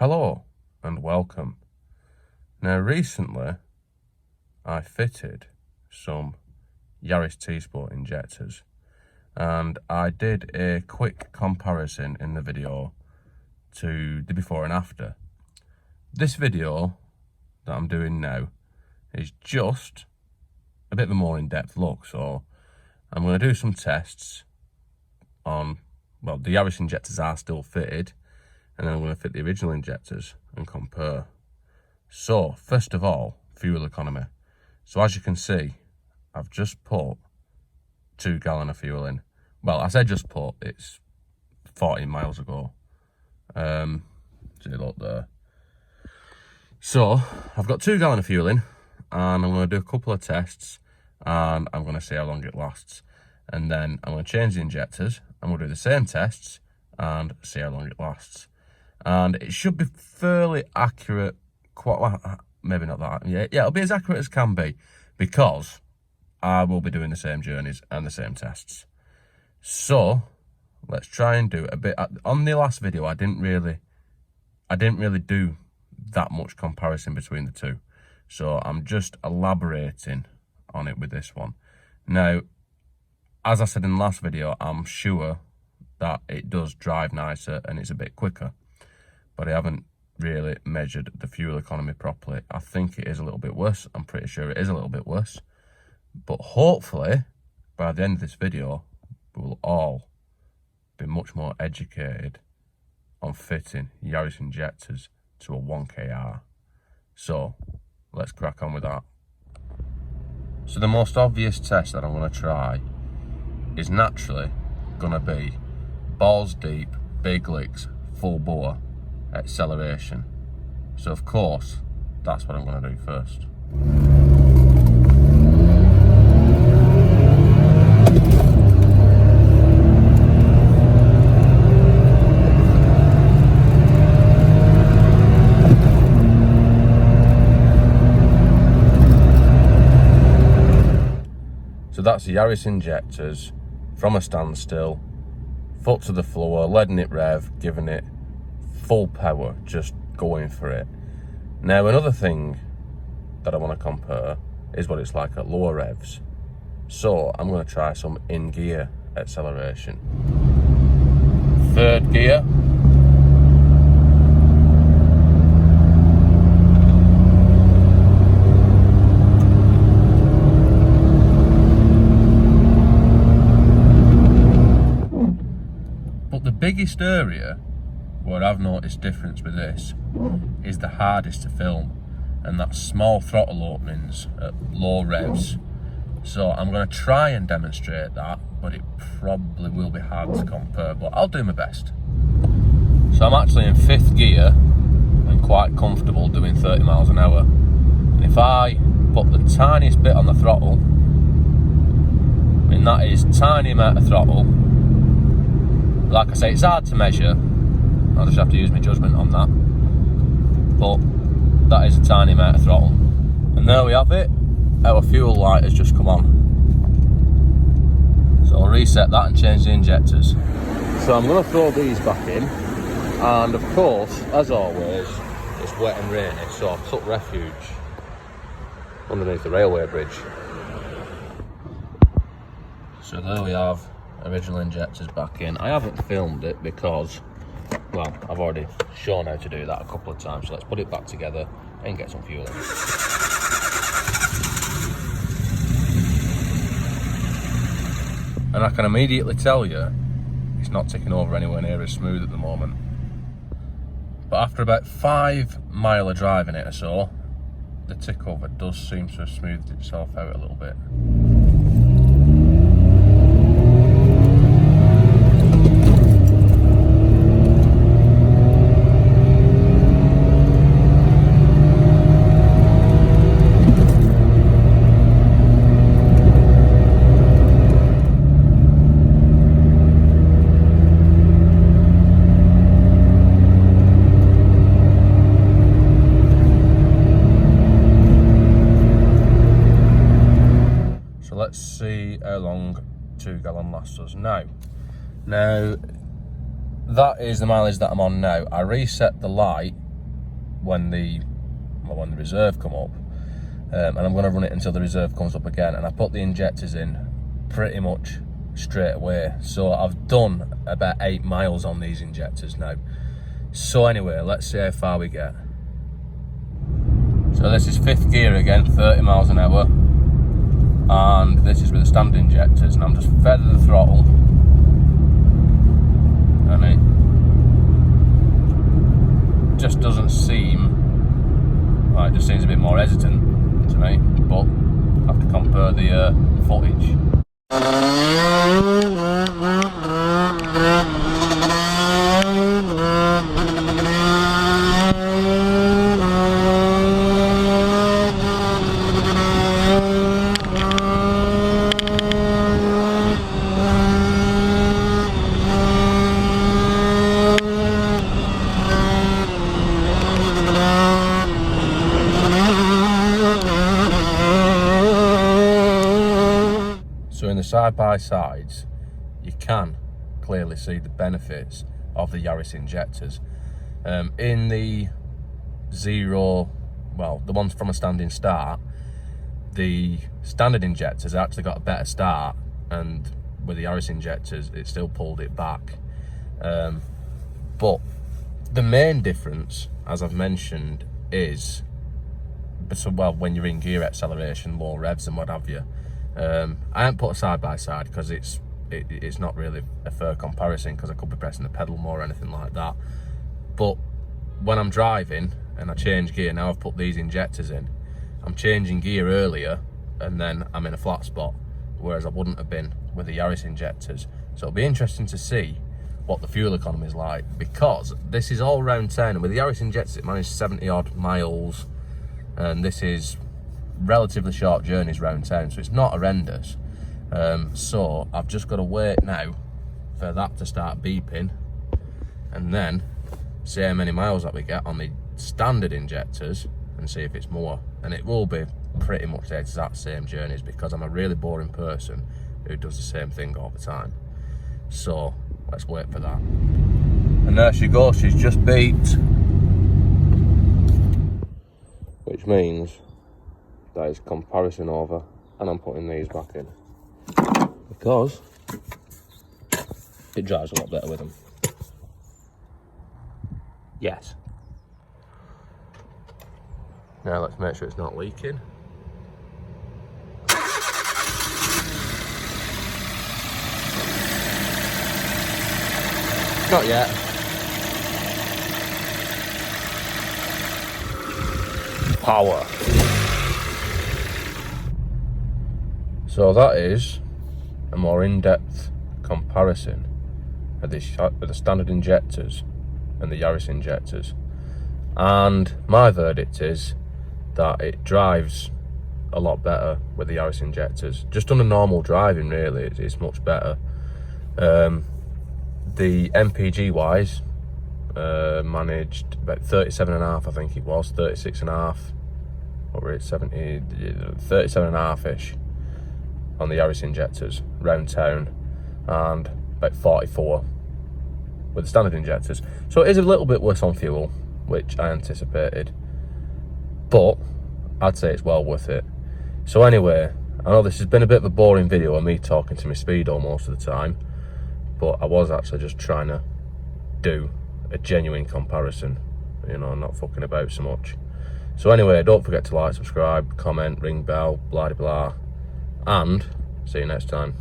Hello and welcome. Now recently I fitted some Yaris T-Sport injectors and I did a quick comparison in the video to the before and after. This video that I'm doing now is just a bit of a more in-depth look, so I'm going to do some tests on, well, the Yaris injectors are still fitted, and then I'm going to fit the original injectors and compare. So, first of all, fuel economy. So as you can see, I've just put 2 gallon of fuel in. Well, I said just put, it's 14 miles ago. See, look there. So, I've got 2 gallon of fuel in, and I'm going to do a couple of tests, and I'm going to see how long it lasts. And then I'm going to change the injectors, and we'll do the same tests, and see how long it lasts. And it should be fairly accurate, quite well, maybe not that, yeah, it'll be as accurate as can be, because I will be doing the same journeys and the same tests. So, let's try and do a bit. On the last video, I didn't really do that much comparison between the two. So I'm just elaborating on it with this one. Now, as I said in the last video, I'm sure that it does drive nicer and it's a bit quicker, but I haven't really measured the fuel economy properly. I think it is a little bit worse. I'm pretty sure it is a little bit worse, but hopefully by the end of this video, we will all be much more educated on fitting Yaris injectors to a 1kr. So let's crack on with that. So the most obvious test that I'm going to try is naturally going to be balls deep, big licks, full bore, acceleration. So of course, that's what I'm going to do first. So that's the Yaris injectors from a standstill, foot to the floor, letting it rev, giving it full power, just going for it. Now another thing that I want to compare is what it's like at lower revs. So I'm going to try some in gear acceleration. 3rd gear. But the biggest area where I've noticed difference with this is the hardest to film, and that's small throttle openings at low revs. So I'm going to try and demonstrate that, but it probably will be hard to compare, but I'll do my best. So I'm actually in 5th gear and quite comfortable doing 30 miles an hour. And if I put the tiniest bit on the throttle, I mean that is tiny amount of throttle. Like I say, it's hard to measure. I'll just have to use my judgment on that. But that is a tiny amount of throttle. And there we have it. Our fuel light has just come on. So I'll reset that and change the injectors. So I'm going to throw these back in. And of course, as always, it's wet and rainy. So I've took refuge underneath the railway bridge. So there we have original injectors back in. I haven't filmed it because, well, I've already shown how to do that a couple of times, so let's put it back together and get some fuel in. And I can immediately tell you, it's not ticking over anywhere near as smooth at the moment. But after about 5 miles of driving it or so, the tick over does seem to have smoothed itself out a little bit. Let's see how long 2 gallon lasts us now. Now that is the mileage that I'm on now. I reset the light when the reserve come up, and I'm going to run it until the reserve comes up again. And I put the injectors in pretty much straight away. So I've done about 8 miles on these injectors now. So anyway, let's see how far we get. So this is 5th gear again, 30 miles an hour, and this is with the standard injectors, and I'm just feathering the throttle, and it just doesn't seem, well, it just seems a bit more hesitant to me, but I have to compare the footage. So in the side-by-sides, you can clearly see the benefits of the Yaris injectors. In the zero, well, the ones from a standing start, the standard injectors actually got a better start, and with the Yaris injectors, it still pulled it back. But the main difference, as I've mentioned, is, well, when you're in gear acceleration, low revs and what have you. I haven't put a side-by-side because it's not really a fair comparison, because I could be pressing the pedal more or anything like that. But when I'm driving and I change gear, now I've put these injectors in, I'm changing gear earlier and then I'm in a flat spot, whereas I wouldn't have been with the Yaris injectors. So it'll be interesting to see what the fuel economy is like, because this is all round town, and with the Yaris injectors it managed 70 odd miles, and this is relatively short journeys round town, so it's not horrendous. So I've just got to wait now for that to start beeping, and then see how many miles that we get on the standard injectors and see if it's more. And it will be pretty much the exact same journeys, because I'm a really boring person who does the same thing all the time. So let's wait for that. And there she goes, she's just beeped, which means that is comparison over, and I'm putting these back in because it drives a lot better with them. Yes. Now let's make sure it's not leaking. Not yet. Power. So that is a more in-depth comparison of the standard injectors and the Yaris injectors. And my verdict is that it drives a lot better with the Yaris injectors. Just on a normal driving, really, it's much better. The MPG wise, managed about 37.5, I think it was, 36.5, what were it, 70, 37.5-ish on the Yaris injectors round town, and about 44 with the standard injectors. So it is a little bit worse on fuel, which I anticipated, but I'd say it's well worth it. So anyway, I know this has been a bit of a boring video of me talking to my speedo most of the time, but I was actually just trying to do a genuine comparison, you know, not fucking about so much. So anyway, don't forget to like, subscribe, comment, ring bell, blah blah, and see you next time.